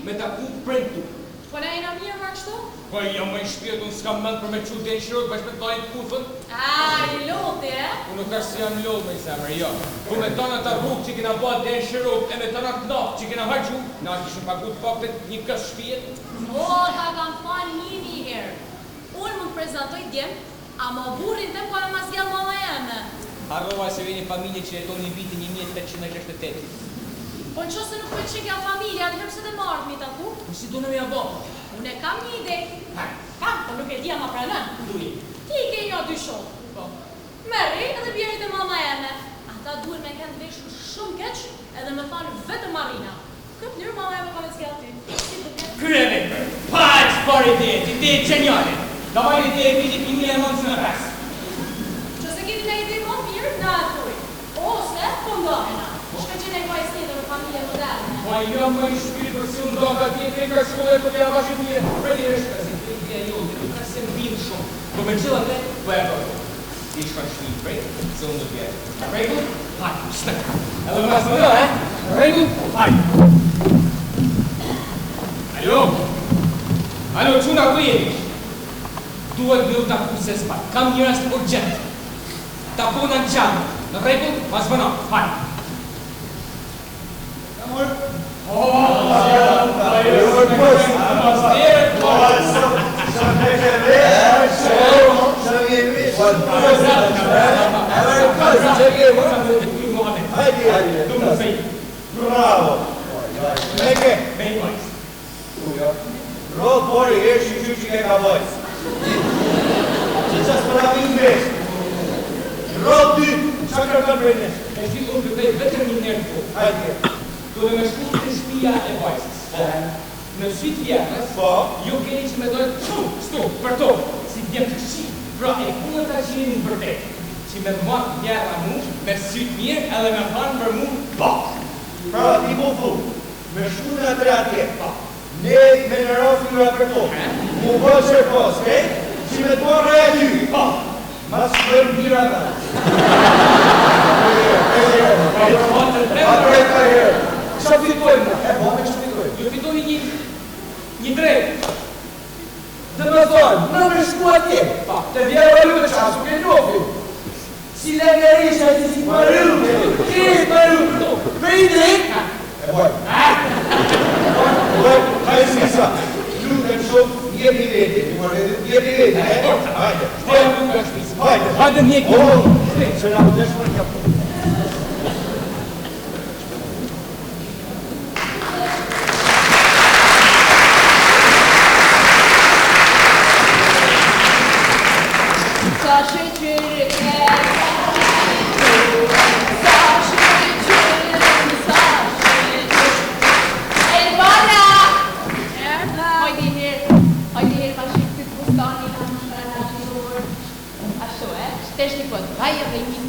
me taku printu. Po na jena mirë ma kështu? Po jo më i shpirt, unë s'kam mend për me qu dëshirë bashkë me dajnë kufën. I loti, Unë nuk është si jam lodh me i zemër, jo. Po me tona ta rrugë që kena ba dëshirë e me tona knap që kena haqu, na kishim pagu të faktet një kës shpijet. O, ta kam fan një herë. Unë mund prezentoj djem, ama burrin tem ka ma sjell mama jeme. Harrova se vini familje që jeton një vitin 1868. Po në qose nuk pëlqen kjo familja, në hëpse të marrë mi taku? Po si do në me abo? Unë e kam një ide. Kam, po nuk e dia ma pranon. Duj. Ti i ke një dy shokë. Po. Merri edhe bjerit e mama jeme. Ata duhet me kënë të veshur shumë keq edhe me thanë vetëm Marina. Këtë njërë mama jeme ka me s'ke aty. Kreve, pa e që par ide geniale. Da vaj ide e vitit 1995. Qëse keni në ide më mirë, na atuj. Ose, po ndohena. Shka që ne ka e sjetër në familje moderne. Ma jo më i shpirë për si unë do nga tjetë e ka shkolle për t'ja vashit mire. Për një reshka, si të ideja jo, dhe nuk ka se mbinë shumë. Po me qëllë atë, po e dojë. Ti shka shmi i prejtë, se unë do t'jetë. Regu? Hajë, shnëka. Edhe më asë më do, Regu? Hajë. Alo? Alo, quna ku jeni? Duhet me u taku se s'pa. Kam një rast urgent. Taku në në qanë. Në regu? Mas bëna. Hajë. Amor? Bravo! Meke? Rod bori e që ke ka vojës. Që qas për atë ingreš. Rod ty, qa kërkan për njështë? E shi unë përvej vetër një nërë të. Hajde. Do dhe me shku të shpia e vajzës. Në sytë vjetës, ju keni që me dojtë shtu, për to, si djemë të qi. Pra e kunë të qini në përbet, që me matë vjera mu, me sytë mirë edhe me thanë për mu, bak. Pra ti po thu, me shku në të atje, ne me në rafi nga për to, mu bërë që pas, që me të marrë e ty, mas shkërë bira dhe. Qa fitojnë? E po me që fitojnë? Ju fitoni një drejtë. Dhe me thonë, në me shku atje, të vjerë ju të qasu ke njofi. Si le në risha që si përru, kërë përru, për i drejtë. E bojë. Bojë, hajë si sa. Lutëm shumë, jemi veti. Jemi veti, hajde. Hajde mjekë. Që nga më deshë për kapë.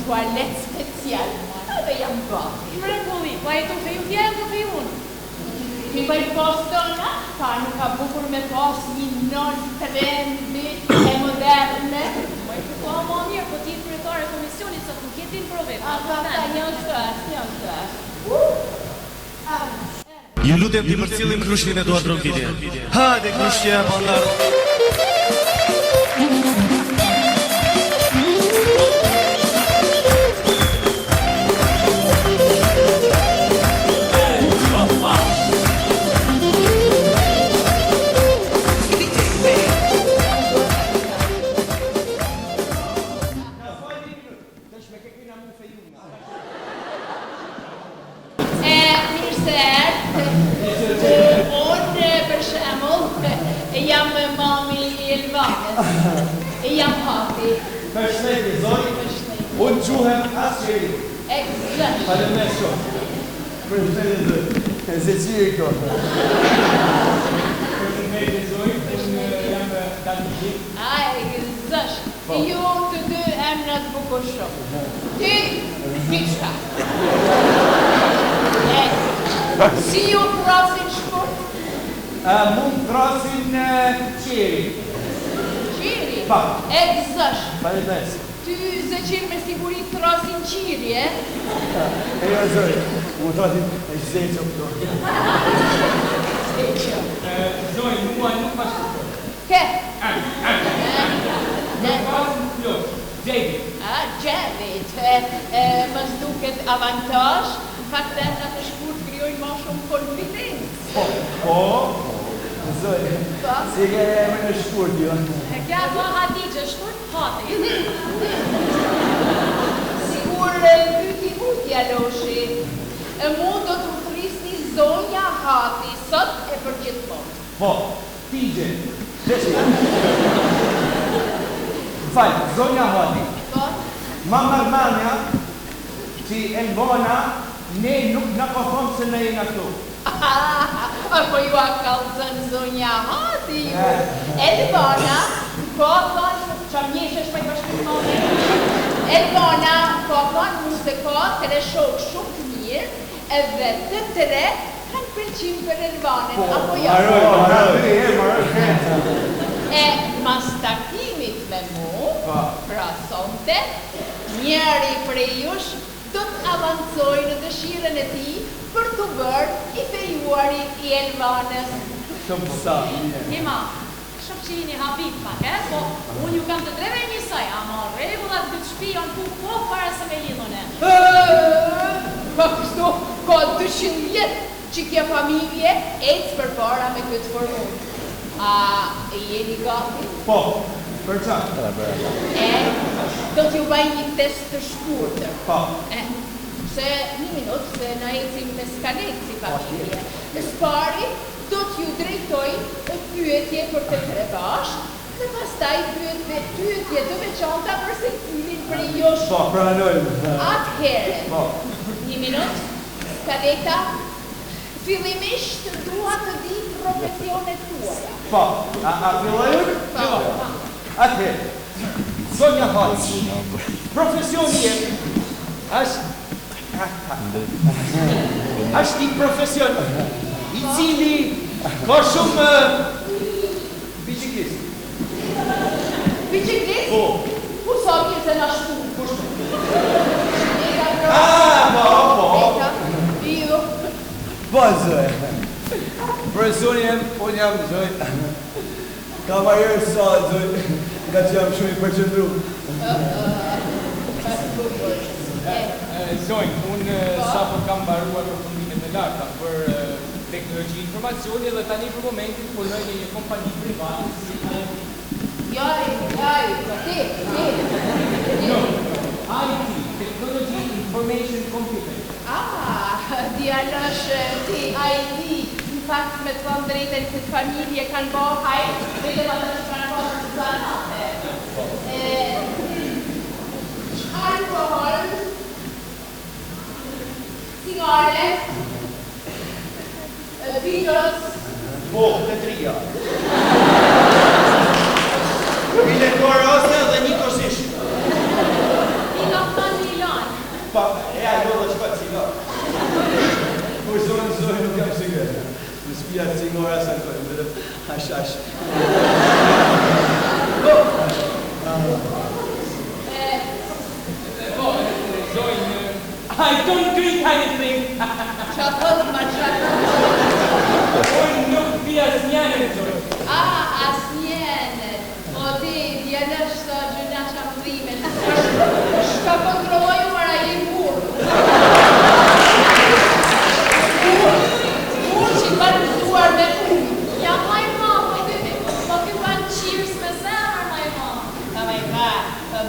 Tualet special. Edhe jam gati. Mrekulli, pa e të feju tjerë të feju unë. Mi pa i postona, pa nuk ka bukur me pas një non trendi e moderne. Ma i përko a ma mirë, po ti i kryetare e komisionit, sa të kjetin provim. A, një të. Ju lutem t'i përcjellim krushnin e Eduard Ronkiti. Hajde krushja, bandar. Jam mami i Elvanës. Jam hati. Përshëndetje, zoni. Unë quhem Asqeri. Eksakt. Faleminderit shumë. Përshëndetje, zoni. E se qiri kjo. Përshëndetje, zoni. Unë jam Dalmiti. Eksakt. Ju të dy emrat bukur shumë. Ti, Fiçka. Si ju prasin shkurt? Mund trasin qeri. Qiri? Pa. Eksakt. Faleminderit. Ty zëqir me siguri trasin qiri, E jo, zori. Mu trasin e qëzej që më do. Zoj, mua nuk ma shkupër. Ke? Në pas në plot. David. David. Më zduket avantash, fakten në të shkurt kryojnë ma shumë konfidencë. Po? Zoj, si ke me në shkurt, jo? Kja do Hadigje, shkurt hati. Sigur pyti mutja loshi, mu do të frisni zonja hati, sot e për gjithmonë. Po, Tigje, qeshi. Falë, zonja hati. Po? Ma marmanja, që Elbona, ne nuk në po thonë se ne jena këtu. Apo ju a kalëzën zonja hati ju. Elbona, po thonë, që mjeshesh pa i bashkëtone. Elbona, po thonë, mu se ka të reshok shumë të mirë, edhe të tre kanë pëlqim për Elbanën. Apo jo? Mas takimit me mu, pra sonte, njeri prej jush do të avancoj në dëshirën e ti për të bërë i fejuari i Elbanës. Shumë sa, Ima, shëpqini habib pak, po unë ju kam të dreve njësaj, ama regullat këtë shpion po para se me lidhone. Pa kështu, ka 200 vjetë që kja familje ecë për para me këtë formun. A jeni gati? po, për qa? Do t'ju baj një test të shkurtër. Po. Se një minut, se na ecim me skanet si familje. Në spari, do t'ju drejtoj pyetje për të tre bashkë, dhe pastaj pyetje të veçanta për se cilin për josh. Po, pranojmë. Atëhere, Po. një minut, skaneta, fillimisht dua të di profesionet tuaja. Po, a fillojmë? Po. Atëherë, zonja hati, profesioni jemi, është një profesion i cili ka shumë biciklist. Biciklist? Po. Ku sa mirë të na shku? Po. Io. Po, zoj. Profesioni jem, unë jam zoj. Kamarierë sa, zoj, nga që jam shumë i përqëndru. Zoj, unë sa po kam baruar për fundimet e larta për teknologji informacioni dhe tani për momentin punoj në një kompani private si IT. Jaj, ti. No, IT, Technology Information Computer. Djalosh ti, IT, në fakt me të thonë drejten këtë familje kanë bo hajë, dhe të të kanë bo të zanate. Alkohol, sigare, virus, Po, të trija. Bile korose dhe një kosisht. I ka thënë Milan. Pa, e ajo dhe shpat cigar. Po, zonë nuk jam sigar. Në spia cigara sa të vetëm hash. Zoj, I don't drink anything. Çakol ma çakol. Unë nuk pi asnjëherë, zoj. Asnjëherë. O ti, djalosh sa gjëna çamërimin. Shka kontrolloj para i burr. Burr që kanë mësuar me punë. Ja maj mama, po ky ban cheers me zemër maj mama. Ka vaj ka,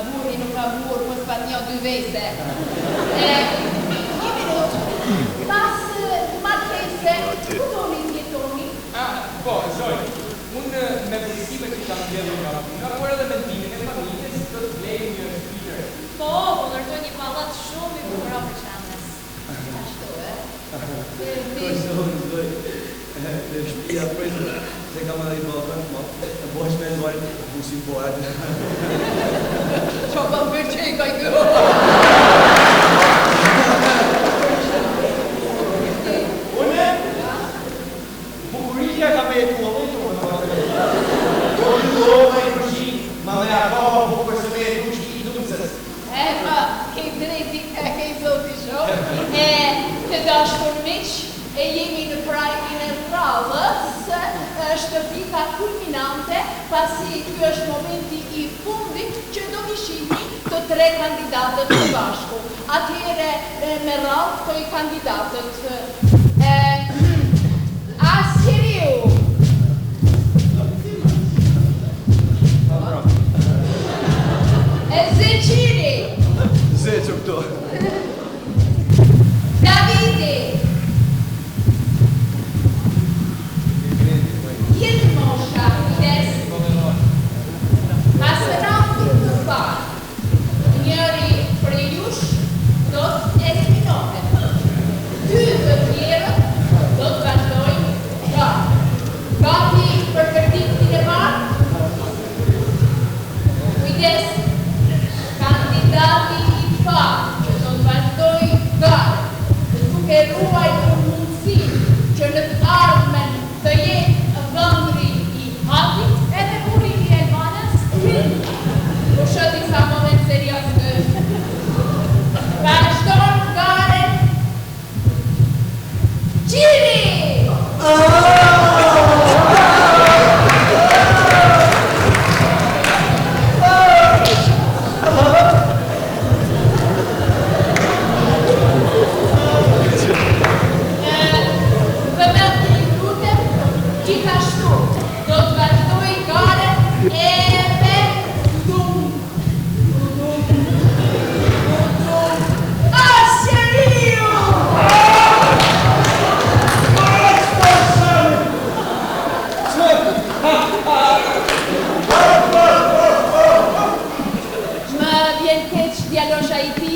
burri nuk ka burr, po s'pat një dy vese. Një minut. Pas martese, ku doni jetoni? Po, zoj, unë me përgjësime që kam bjerë nga rapina, por edhe mendimin e familjes të të blejë një shpitër. Po, ndërtoj një pallat shumë i bukur për qendrës. Ashtu, Zoj, në shpia prejtë, se kam edhe i bëllën, të bosh me nëzojnë, busim po atë. Qa pa më përqej ka i kjo? Une, bukuritja ka me e tu, me i përshi, ma me akoma bukur se me e kushki i dumësës. Pa, kej drejti, kej zoti shumë. Të dashkur miq, e jemi në prajmin e prallës, minuta kulminante, pasi ky është momenti I fundit që do vi shihni të 3 kandidatët së bashku. Atëherë me radhë këto I kandidatët. Asiriu. Zeciri. Zeqo këto. Davide. Jetë mosha, kujdes. Astronauti të parë. Njëri prej jush do të eliminohet. 2 të tjerët do të vazhdojnë garë. Gati për kërditin e parë? Kujdes. Kandidati I parë që do të vazhdojë garë, dhe duke ruajtur mundësinë që në të ardhmen të jetë vëndri I hatit, Edhe kurrimi I Elbanës. po shëti sa moment serios vazhdon garen Qiri! Gjithashtu, do të vazhdoj garen edhe Asiriu! Më vjen keq djalosha I ti.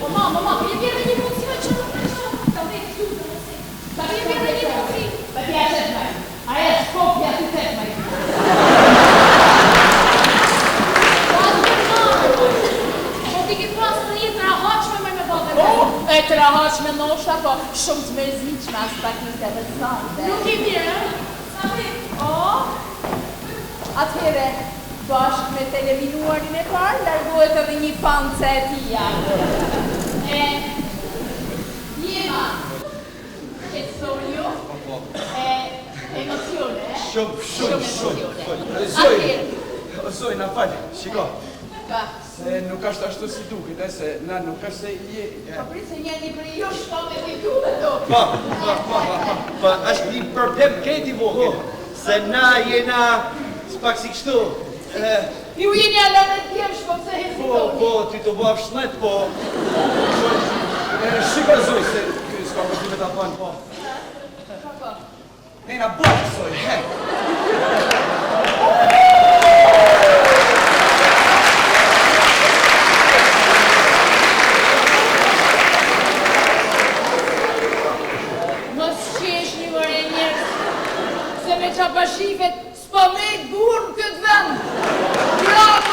O mama, je bjerë një mundësi me që nuk me që. Ta vej këtu të nësi. Ta vej bjerë një mundësi. Pa t'ja qëtë me. Aja s'kopja t'i tek me. Po ti ki pas në jetë të rahatshme me botën e. E të rahatshme ndoshta, po shumë të mërzitshme as pak interesante. Nuk I mirë, sa vej. Atëhere, bashkë me televizionin e parë, largohet edhe një pance e tia. Jema, qetësonju, emocione, Shumë emocione. Zoj, na falë, shiko. Ka, Se nuk është ashtu si duket, se na nuk është se je... po prit se njëri për ju shko me t'i duhe do. Pa, është një problem këti vogël, se na jena s'pak si kështu. Ju jeni alën e tjerë shko se hezitoni. Po, ty të bëf shnet, po. Shiko zoj, se ky s'ka motive ta thonë, po. Po. Nena bëjë, zoj, he. Mos qesh një vërë e njerës, se me qapashifet s'po me të burë në këtë vend. Bravo!